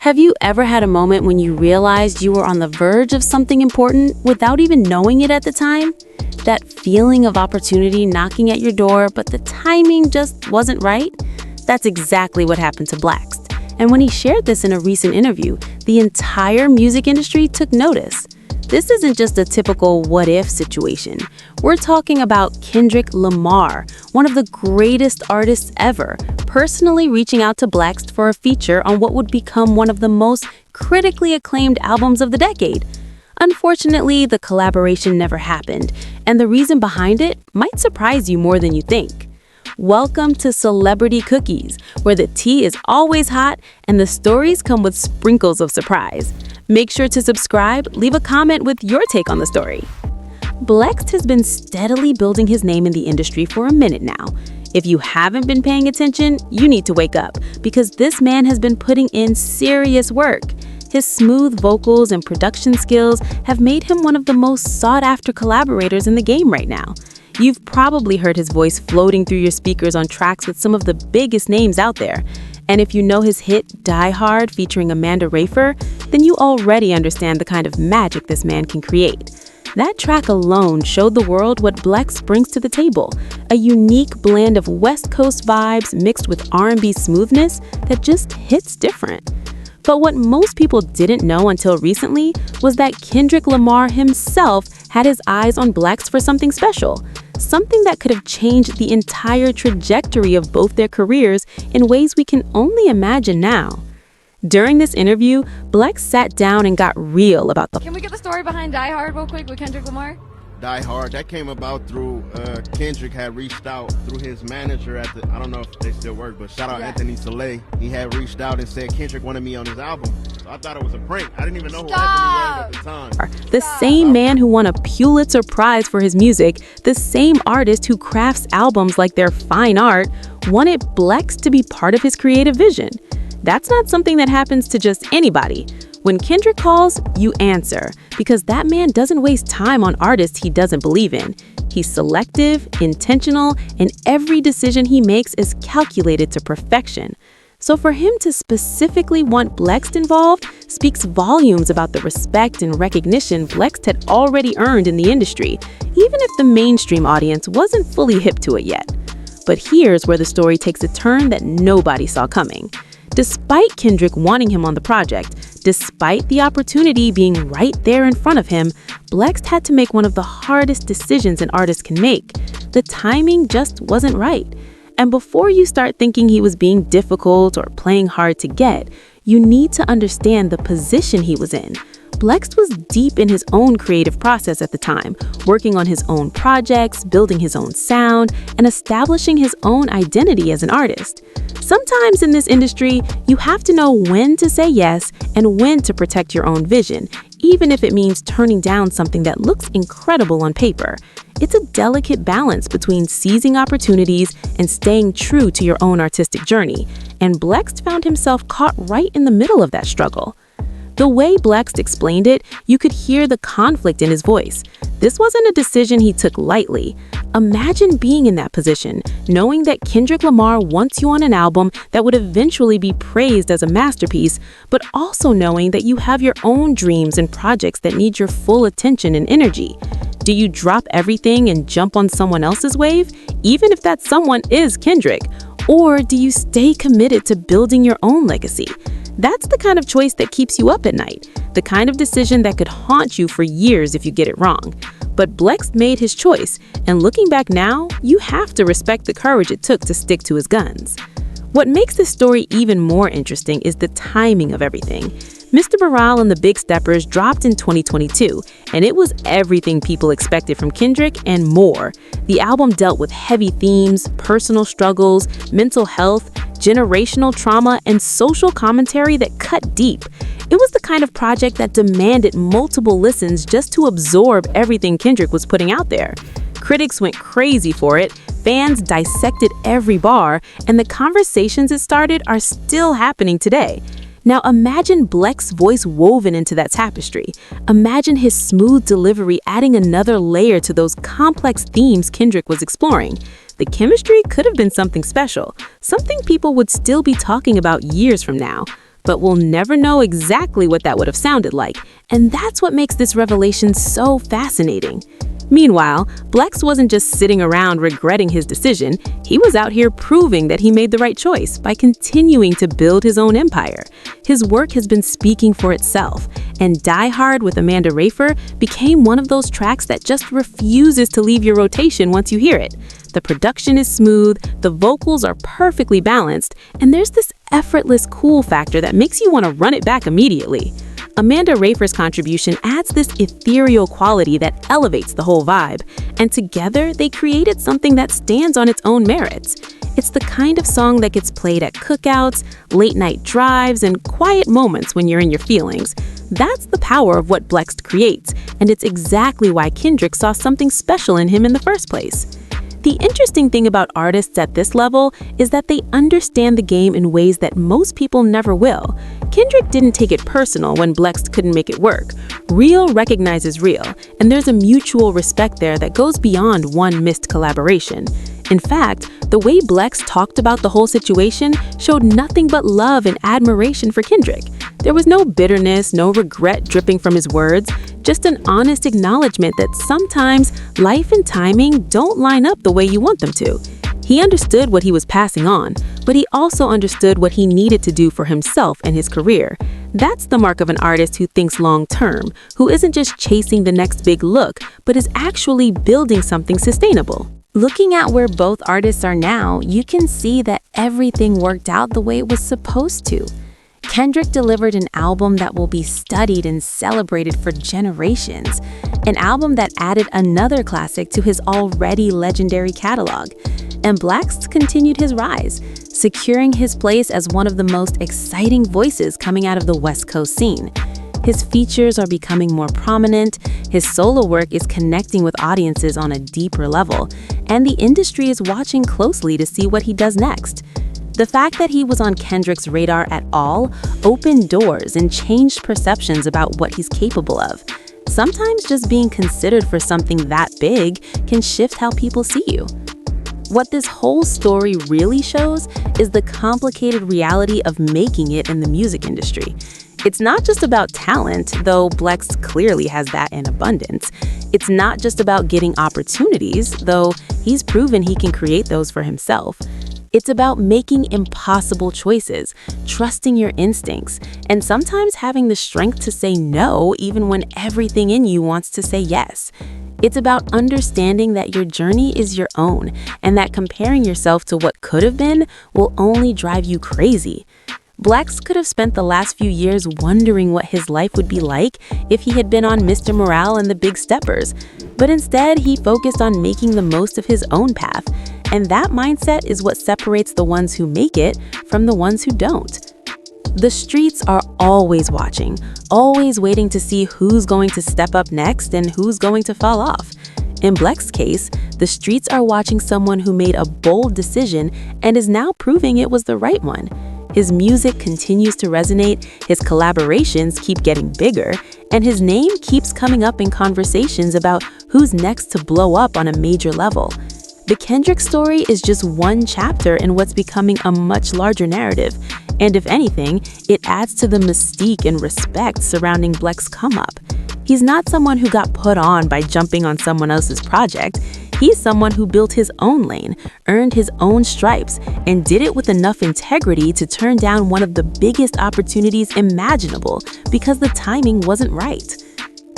Have you ever had a moment when you realized you were on the verge of something important without even knowing it at the time? That feeling of opportunity knocking at your door, but the timing just wasn't right? That's exactly what happened to Blxst. And when he shared this in a recent interview, the entire music industry took notice. This isn't just a typical what-if situation. We're talking about Kendrick Lamar, one of the greatest artists ever, personally reaching out to Blxst for a feature on what would become one of the most critically acclaimed albums of the decade. Unfortunately, the collaboration never happened, and the reason behind it might surprise you more than you think. Welcome to Celebrity Cookies, where the tea is always hot and the stories come with sprinkles of surprise. Make sure to subscribe, leave a comment with your take on the story. Blxst has been steadily building his name in the industry for a minute now. If you haven't been paying attention, you need to wake up, because this man has been putting in serious work. His smooth vocals and production skills have made him one of the most sought-after collaborators in the game right now. You've probably heard his voice floating through your speakers on tracks with some of the biggest names out there. And if you know his hit Die Hard featuring Amanda Rayford, then you already understand the kind of magic this man can create. That track alone showed the world what Blxst brings to the table, a unique blend of West Coast vibes mixed with R&B smoothness that just hits different. But what most people didn't know until recently was that Kendrick Lamar himself had his eyes on Blxst for something special, something that could have changed the entire trajectory of both their careers in ways we can only imagine now. During this interview, Blxst sat down and got real about the— Can we get the story behind Die Hard real quick with Kendrick Lamar? Die Hard, that came about through Kendrick had reached out through his manager at the, I don't know if they still work, but shout out Anthony Soleil. He had reached out and said Kendrick wanted me on his album. So I thought it was a prank. I didn't even know who Anthony was at the time. The same man who won a Pulitzer Prize for his music, the same artist who crafts albums like they're fine art, wanted Blxst to be part of his creative vision. That's not something that happens to just anybody. When Kendrick calls, you answer, because that man doesn't waste time on artists he doesn't believe in. He's selective, intentional, and every decision he makes is calculated to perfection. So for him to specifically want Blxst involved speaks volumes about the respect and recognition Blxst had already earned in the industry, even if the mainstream audience wasn't fully hip to it yet. But here's where the story takes a turn that nobody saw coming. Despite Kendrick wanting him on the project, despite the opportunity being right there in front of him, Blxst had to make one of the hardest decisions an artist can make. The timing just wasn't right. And before you start thinking he was being difficult or playing hard to get, you need to understand the position he was in. Blxst was deep in his own creative process at the time, working on his own projects, building his own sound, and establishing his own identity as an artist. Sometimes in this industry, you have to know when to say yes and when to protect your own vision, even if it means turning down something that looks incredible on paper. It's a delicate balance between seizing opportunities and staying true to your own artistic journey, and Blxst found himself caught right in the middle of that struggle. The way Blxst explained it, you could hear the conflict in his voice. This wasn't a decision he took lightly. Imagine being in that position, knowing that Kendrick Lamar wants you on an album that would eventually be praised as a masterpiece, but also knowing that you have your own dreams and projects that need your full attention and energy. Do you drop everything and jump on someone else's wave, even if that someone is Kendrick? Or do you stay committed to building your own legacy? That's the kind of choice that keeps you up at night, the kind of decision that could haunt you for years if you get it wrong. But Blxst made his choice, and looking back now, you have to respect the courage it took to stick to his guns. What makes this story even more interesting is the timing of everything. Mr. Morale and the Big Steppers dropped in 2022, and it was everything people expected from Kendrick and more. The album dealt with heavy themes, personal struggles, mental health, generational trauma, and social commentary that cut deep. It was the kind of project that demanded multiple listens just to absorb everything Kendrick was putting out there. Critics went crazy for it, fans dissected every bar, and the conversations it started are still happening today. Now imagine Blxst's voice woven into that tapestry. Imagine his smooth delivery adding another layer to those complex themes Kendrick was exploring. The chemistry could have been something special, something people would still be talking about years from now. but we'll never know exactly what that would have sounded like, and that's what makes this revelation so fascinating. Meanwhile, Blxst wasn't just sitting around regretting his decision, he was out here proving that he made the right choice by continuing to build his own empire. His work has been speaking for itself, and Die Hard with Amanda Rafer became one of those tracks that just refuses to leave your rotation once you hear it. The production is smooth, the vocals are perfectly balanced, and there's this effortless cool factor that makes you want to run it back immediately. Amanda Rafer's contribution adds this ethereal quality that elevates the whole vibe, and together they created something that stands on its own merits. It's the kind of song that gets played at cookouts, late-night drives, and quiet moments when you're in your feelings. That's the power of what Blxst creates, and it's exactly why Kendrick saw something special in him in the first place. The interesting thing about artists at this level is that they understand the game in ways that most people never will. Kendrick didn't take it personal when Blxst couldn't make it work. Real recognizes real, and there's a mutual respect there that goes beyond one missed collaboration. In fact, the way Blxst talked about the whole situation showed nothing but love and admiration for Kendrick. There was no bitterness, no regret dripping from his words, just an honest acknowledgement that sometimes life and timing don't line up the way you want them to. He understood what he was passing on, but he also understood what he needed to do for himself and his career. That's the mark of an artist who thinks long-term, who isn't just chasing the next big look, but is actually building something sustainable. Looking at where both artists are now, you can see that everything worked out the way it was supposed to. Kendrick delivered an album that will be studied and celebrated for generations, an album that added another classic to his already legendary catalog. And Blxst continued his rise, securing his place as one of the most exciting voices coming out of the West Coast scene. His features are becoming more prominent, his solo work is connecting with audiences on a deeper level, and the industry is watching closely to see what he does next. The fact that he was on Kendrick's radar at all opened doors and changed perceptions about what he's capable of. Sometimes just being considered for something that big can shift how people see you. What this whole story really shows is the complicated reality of making it in the music industry. It's not just about talent, though Blxst clearly has that in abundance. It's not just about getting opportunities, though he's proven he can create those for himself. It's about making impossible choices, trusting your instincts, and sometimes having the strength to say no even when everything in you wants to say yes. It's about understanding that your journey is your own, and that comparing yourself to what could have been will only drive you crazy. Blxst could have spent the last few years wondering what his life would be like if he had been on Mr. Morale and the Big Steppers, but instead he focused on making the most of his own path, and that mindset is what separates the ones who make it from the ones who don't. The streets are always watching, always waiting to see who's going to step up next and who's going to fall off. In Blxst's case, the streets are watching someone who made a bold decision and is now proving it was the right one. His music continues to resonate, his collaborations keep getting bigger, and his name keeps coming up in conversations about who's next to blow up on a major level. The Kendrick story is just one chapter in what's becoming a much larger narrative, and if anything, it adds to the mystique and respect surrounding Blxst's come-up. He's not someone who got put on by jumping on someone else's project. He's someone who built his own lane, earned his own stripes, and did it with enough integrity to turn down one of the biggest opportunities imaginable because the timing wasn't right.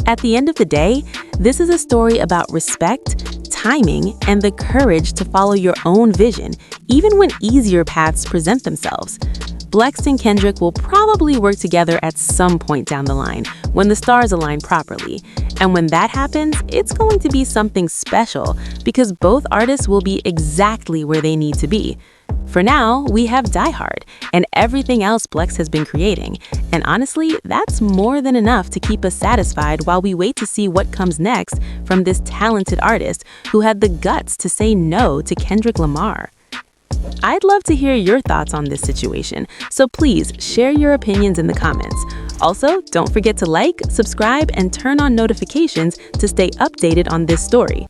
At the end of the day, this is a story about respect, timing, and the courage to follow your own vision, even when easier paths present themselves. Blxst and Kendrick will probably work together at some point down the line, when the stars align properly. And when that happens, it's going to be something special, because both artists will be exactly where they need to be. For now, we have Die Hard, and everything else Blxst has been creating. And honestly, that's more than enough to keep us satisfied while we wait to see what comes next from this talented artist who had the guts to say no to Kendrick Lamar. I'd love to hear your thoughts on this situation, so please share your opinions in the comments. Also, don't forget to like, subscribe, and turn on notifications to stay updated on this story.